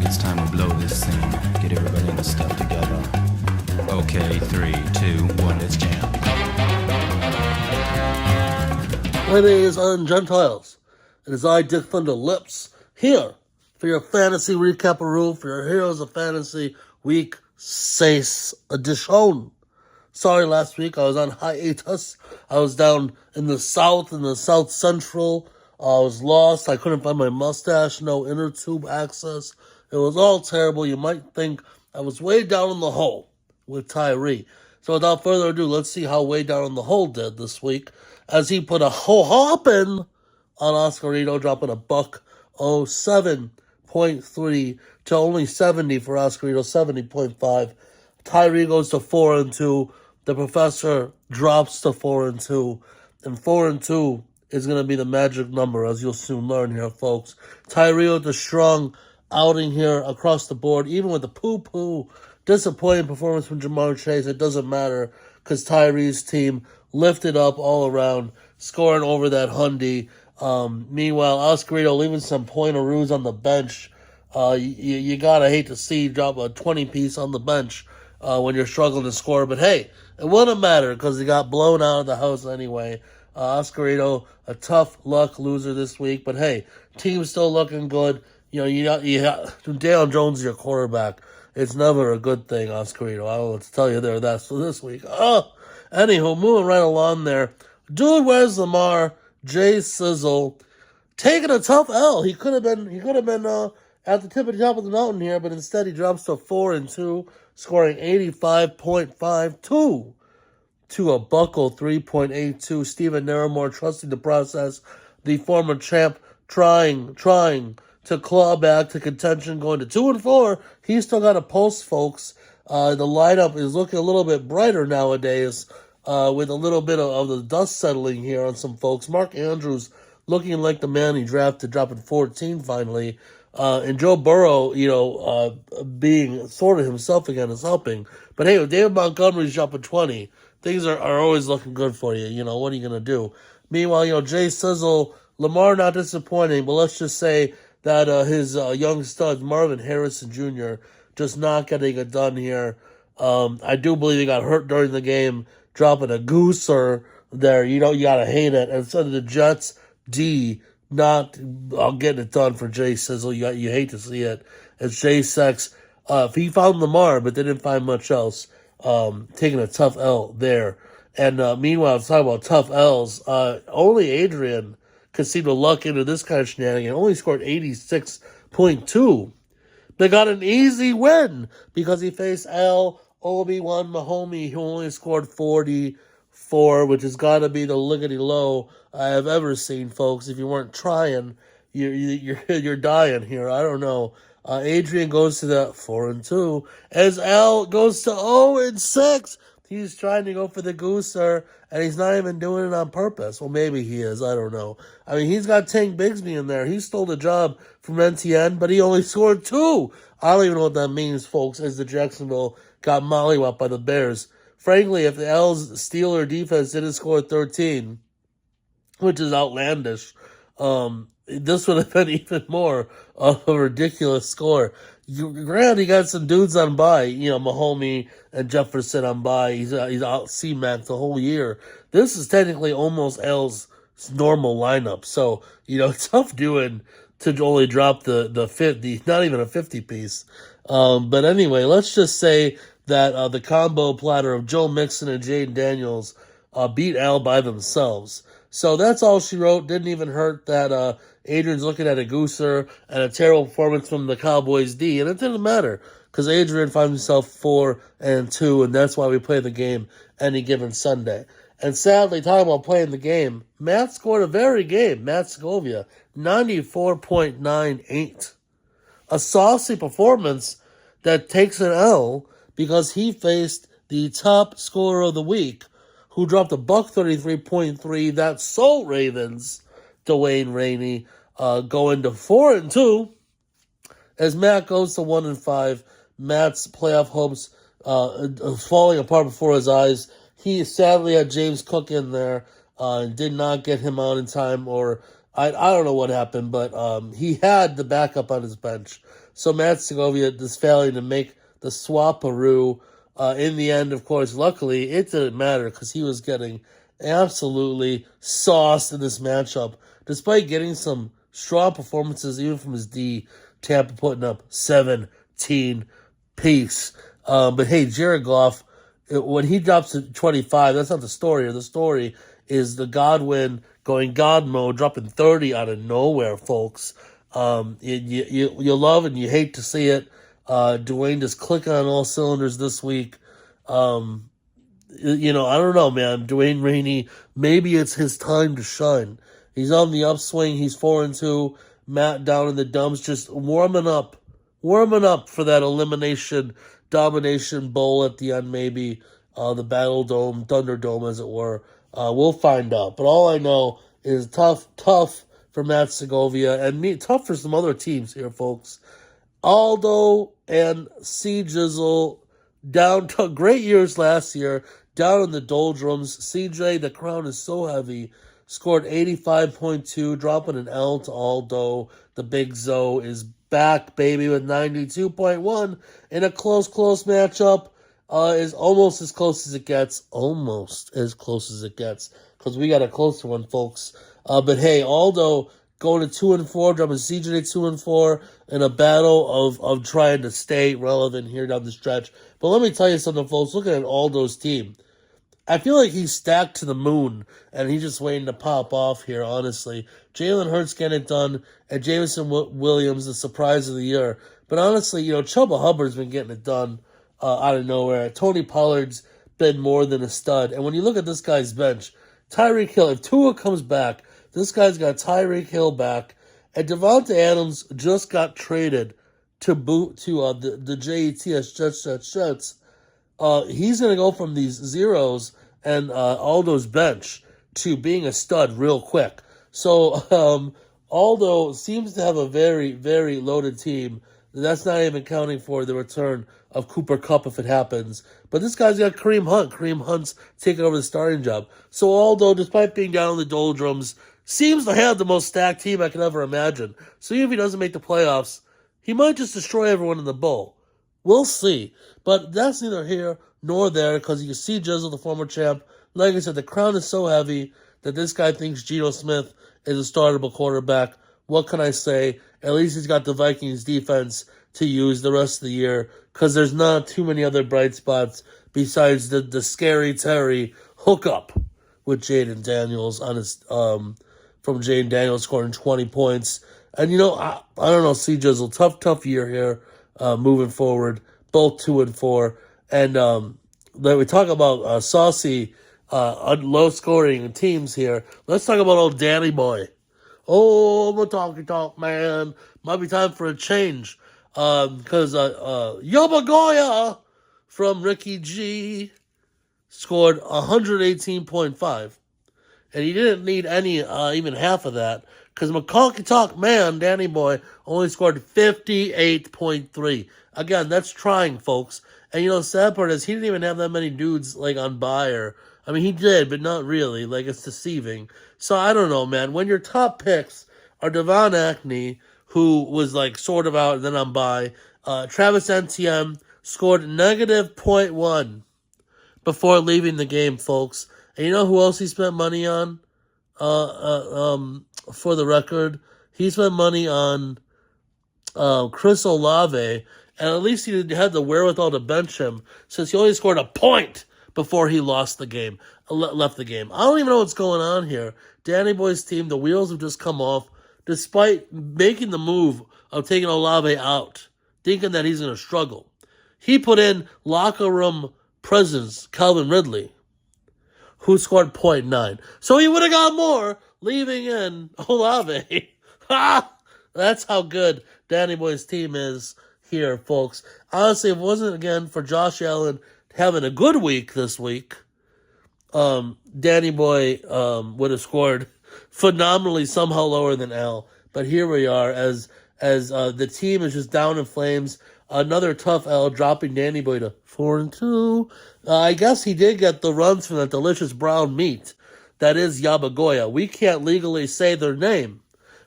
think it's time to blow this scene. Get everybody in the stuff together. Okay, 3, 2, 1, let's jam. Ladies and Gentiles, it is I, Dick Thunderlips, here for your fantasy Recaparoo, for your Heroes of Fantasy Week 6 edition. Sorry, last week I was on hiatus. I was down in the south central. I was lost. I couldn't find my mustache, no inner tube access. It was all terrible. You might think I was way down in the hole with Tyree. So without further ado, let's see how Way Down in the Hole did this week, as he put a hoppin' on Oscarito, dropping a $107.3 to only 70 for Oscarito, 70.5. Tyree goes to 4-2. The professor drops to 4-2. And 4-2 is going to be the magic number, as you'll soon learn here, folks. Tyree with a strong outing here across the board, even with the poo-poo disappointing performance from Jamar Chase. It doesn't matter, because Tyree's team lifted up all around, scoring over that Hundy. Meanwhile, Oscarito leaving some pointeroos on the bench. You gotta hate to see drop a 20-piece on the bench when you're struggling to score. But hey, it wouldn't matter, because he got blown out of the house anyway. Oscarito, a tough luck loser this week. But hey, team's still looking good. You got Dale Jones, your quarterback. It's never a good thing, Oscarito. I don't know what to tell you there. That's for this week. Anywho, moving right along there. Dude, where's Lamar? Jay Sizzle taking a tough L. He could have been at the top of the mountain here, but instead he drops to 4-2, scoring 85.52 to a buckle 3.82. Steven Naramore trusting the process. The former champ trying to claw back to contention, going to 2-4. He's still got a pulse, folks. The lineup is looking a little bit brighter nowadays, with a little bit of the dust settling here on some folks. Mark Andrews looking like the man he drafted, dropping 14 finally. And Joe Burrow, being sort of himself again is helping. But hey, David Montgomery's dropping 20. Things are always looking good for you. What are you going to do? Meanwhile, Jay Sizzle, Lamar not disappointing, but let's just say that his young stud, Marvin Harrison Jr., just not getting it done here. I do believe he got hurt during the game, dropping a gooser there. You gotta hate it. And so the Jets D not getting it done for Jay Sizzle. You hate to see it. It's Jay Sex. He found Lamar, but they didn't find much else. Taking a tough L there. And meanwhile, talking about tough L's, only Adrian could seem to luck into this kind of shenanigan. Only scored 86.2. They got an easy win because he faced Obi-Wan Mahomey, who only scored 44, which has got to be the lickety low I have ever seen, folks. If you weren't trying, you're dying here. I don't know. Adrian goes to the 4-2 as Al goes to 0-6. He's trying to go for the gooser, and he's not even doing it on purpose. Well, maybe he is. I don't know. I mean, he's got Tank Bigsby in there. He stole the job from NTN, but he only scored 2. I don't even know what that means, folks, as the Jacksonville got mollywopped by the Bears. Frankly, if the L's Steeler defense didn't score 13, which is outlandish, this would have been even more of a ridiculous score. Granted, he got some dudes on bye, Mahomey and Jefferson on bye. He's out C-Mac the whole year. This is technically almost L's normal lineup. So, tough doing to only drop the 50, not even a 50-piece. But anyway, let's just say that the combo platter of Joe Mixon and Jaden Daniels beat Al by themselves. So that's all she wrote. Didn't even hurt that Adrian's looking at a gooser and a terrible performance from the Cowboys D. And it didn't matter because Adrian finds himself 4-2, and that's why we play the game any given Sunday. And sadly, talking about playing the game, Matt scored a very game. Matt Scovia, 94.98. A saucy performance that takes an L because he faced the top scorer of the week, who dropped a $133.3. That's Soul Ravens, Dwayne Rainey, going to 4-2 as Matt goes to 1-5. Matt's playoff hopes falling apart before his eyes. He sadly had James Cook in there and did not get him out in time or I don't know what happened, but he had the backup on his bench. So Matt Segovia is failing to make the Swaparoo. In the end, of course, luckily, it didn't matter because he was getting absolutely sauced in this matchup. Despite getting some strong performances, even from his D, Tampa putting up 17 piece. But hey, Jared Goff, when he drops to 25, that's not the story. The story is the Godwin going God mode, dropping 30 out of nowhere, folks. You love and you hate to see it. Dwayne just clicking on all cylinders this week. I don't know, man. Dwayne Rainey, maybe it's his time to shine. He's on the upswing. He's 4-2. Matt down in the dumps, just warming up for that elimination domination bowl at the end, maybe the Battle Dome, Thunderdome, as it were. We'll find out. But all I know is tough for Matt Segovia, and tough for some other teams here, folks. Aldo and C Jizzle down to great years last year, down in the doldrums. CJ, the crown is so heavy, scored 85.2, dropping an L to Aldo. The Big Zo is back, baby, with 92.1 in a close matchup. Is almost as close as it gets. Almost as close as it gets. Because we got a closer one, folks. But hey, Aldo going to 2-4, dropping CJ 2-4 in a battle of trying to stay relevant here down the stretch. But let me tell you something, folks. Looking at Aldo's team, I feel like he's stacked to the moon, and he's just waiting to pop off here, honestly. Jalen Hurts getting it done, and Jameson Williams, the surprise of the year. But honestly, Chuba Hubbard's been getting it done out of nowhere. Tony Pollard's been more than a stud. And when you look at this guy's bench, Tyreek Hill, if Tua comes back, this guy's got Tyreek Hill back. And Devonta Adams just got traded to the Jets. He's going to go from these zeros and Aldo's bench to being a stud real quick. So Aldo seems to have a very, very loaded team. That's not even counting for the return of Cooper Kupp if it happens. But this guy's got Kareem Hunt. Kareem Hunt's taking over the starting job. So Aldo, despite being down in the doldrums, seems to have the most stacked team I could ever imagine. So even if he doesn't make the playoffs, he might just destroy everyone in the bowl. We'll see. But that's neither here nor there, because you can see Jizzle, the former champ. Like I said, the crown is so heavy that this guy thinks Geno Smith is a startable quarterback. What can I say? At least he's got the Vikings defense to use the rest of the year, because there's not too many other bright spots besides the scary Terry hookup with Jaden Daniels on his from Jaden Daniels scoring 20 points. And I don't know, C Jizzle, tough year here moving forward, both 2-4. And then we talk about saucy, low scoring teams here. Let's talk about old Danny Boy. Oh, my talk, man. Might be time for a change. Because Yabagoya from Ricky G scored 118.5. And he didn't need any, even half of that. Because McConkie Talk Man, Danny Boy, only scored 58.3. Again, that's trying, folks. And the sad part is he didn't even have that many dudes, on buyer. I mean, he did, but not really. It's deceiving. So I don't know, man. When your top picks are Devon Acne, who was, sort of out and then on buy, Travis Etienne scored negative -0.1 before leaving the game, folks. And you know who else he spent money on? For the record, he spent money on Chris Olave, and at least he had the wherewithal to bench him, since he only scored a point before he left the game. I don't even know what's going on here. Danny Boy's team, the wheels have just come off, despite making the move of taking Olave out, thinking that he's going to struggle. He put in locker room presence Calvin Ridley, who scored 0.9. So he would have got more, leaving in Olave. That's how good Danny Boy's team is here, folks. Honestly, if it wasn't, again, for Josh Allen having a good week this week, Danny Boy would have scored phenomenally, somehow lower than Al. But here we are, as the team is just down in flames. Another tough L, dropping Danny Boy to 4-2. I guess he did get the runs from that delicious brown meat that is Yabagoya. We can't legally say their name,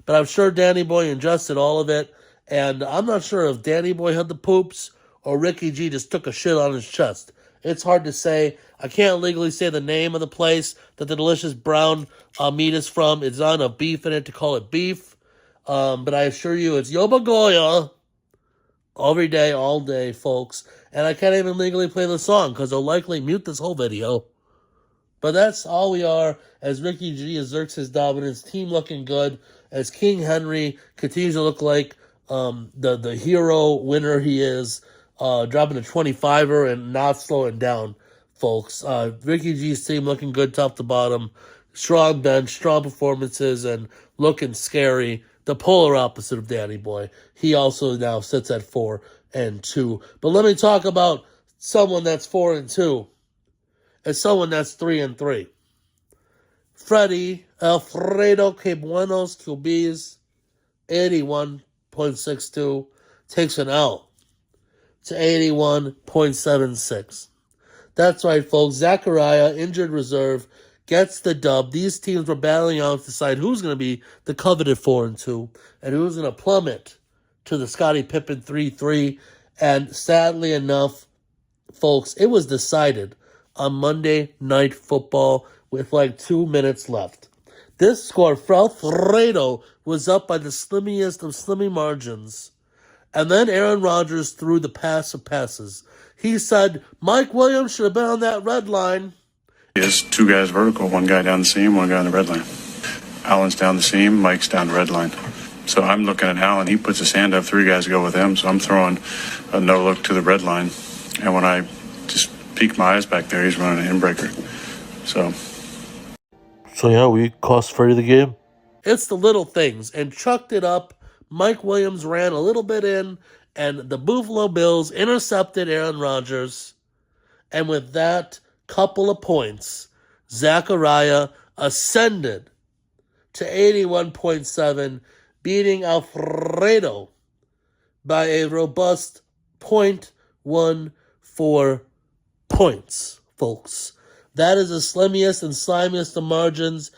but I'm sure Danny Boy ingested all of it. And I'm not sure if Danny Boy had the poops or Ricky G just took a shit on his chest. It's hard to say. I can't legally say the name of the place that the delicious brown meat is from. It's not enough beef in it to call it beef. But I assure you, it's Yobagoya every day, all day, folks. And I can't even legally play the song because they'll likely mute this whole video. But that's all we are as Ricky G exerts his dominance. Team looking good as King Henry continues to look like the hero winner he is. Dropping a 25er and not slowing down, folks. Ricky G's team looking good top to bottom. Strong bench, strong performances, and looking scary. The polar opposite of Danny Boy. He also now sits at 4-2. But let me talk about someone that's 4-2 and someone that's 3-3. Freddie Alfredo Que Buenos QBs, 81.62, takes an L to 81.76. That's right, folks. Zachariah, injured reserve, gets the dub. These teams were battling out to decide who's going to be the coveted 4-2 and who's going to plummet to the Scottie Pippen 3-3. And sadly enough, folks, it was decided on Monday Night Football with like 2 minutes left. This score, Alfredo was up by the slimmiest of slimmy margins. And then Aaron Rodgers threw the pass of passes. He said, Mike Williams should have been on that red line. Yes, two guys vertical, one guy down the seam, one guy on the red line. Allen's down the seam, Mike's down the red line. So I'm looking at Allen. He puts his hand up, three guys go with him. So I'm throwing a no-look to the red line. And when I just peek my eyes back there, he's running an inbreaker. So yeah, we cost Freddie the game. It's the little things. And chucked it up. Mike Williams ran a little bit in, and the Buffalo Bills intercepted Aaron Rodgers. And with that couple of points, Zachariah ascended to 81.7, beating Alfredo by a robust 0.14 points, folks. That is the slimmiest and slimiest of margins.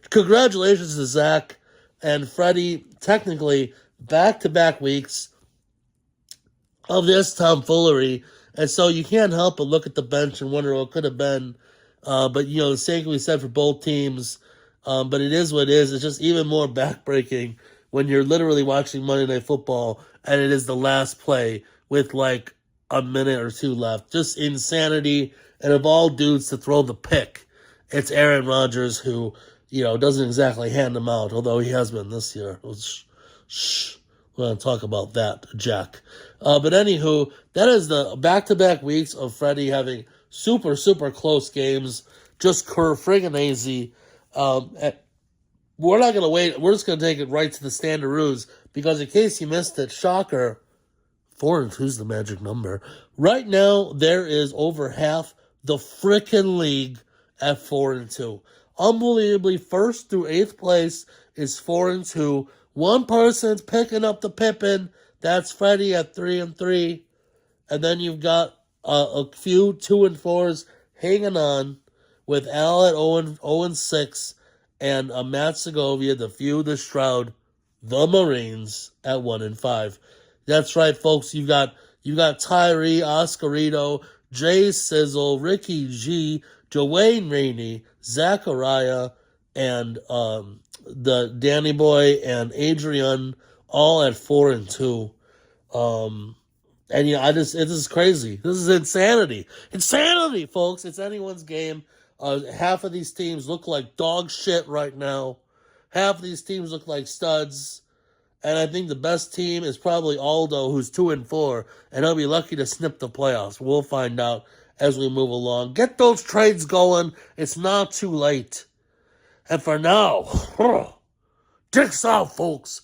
Congratulations to Zach and Freddie, technically back-to-back weeks of this tomfoolery. And so you can't help but look at the bench and wonder what could have been. But, you know, the same can be said for both teams. But it is what it is. It's just even more backbreaking when you're literally watching Monday Night Football and it is the last play with like a minute or two left. Just insanity. And of all dudes to throw the pick, it's Aaron Rodgers who, you know, doesn't exactly hand them out, although he has been this year. Shh. We're going to talk about that, Jack. But anywho, that is the back-to-back weeks of Freddie having super, super close games. Just friggin' easy. We're not going to wait. We're just going to take it right to the Standaroos because in case you missed it, shocker, 4-2's the magic number. Right now, there is over half the frickin' league at 4-2. Unbelievably, 1st through 8th place is 4-2. One person's picking up the Pippin. That's Freddie at 3-3. And then you've got a few 2-4s hanging on with Al at 0-6 and Matt Segovia, the feud, the Shroud, the Marines at 1-5. That's right, folks. You've got Tyree, Oscarito, Jay Sizzle, Ricky G, Dwayne Rainey, Zachariah, and the Danny Boy and Adrian all at 4-2. And you know, this is crazy. This is insanity. Insanity, folks. It's anyone's game. Half of these teams look like dog shit right now. Half of these teams look like studs. And I think the best team is probably Aldo, who's 2-4, and he'll be lucky to snip the playoffs. We'll find out as we move along. Get those trades going. It's not too late. And for now, dicks out, folks.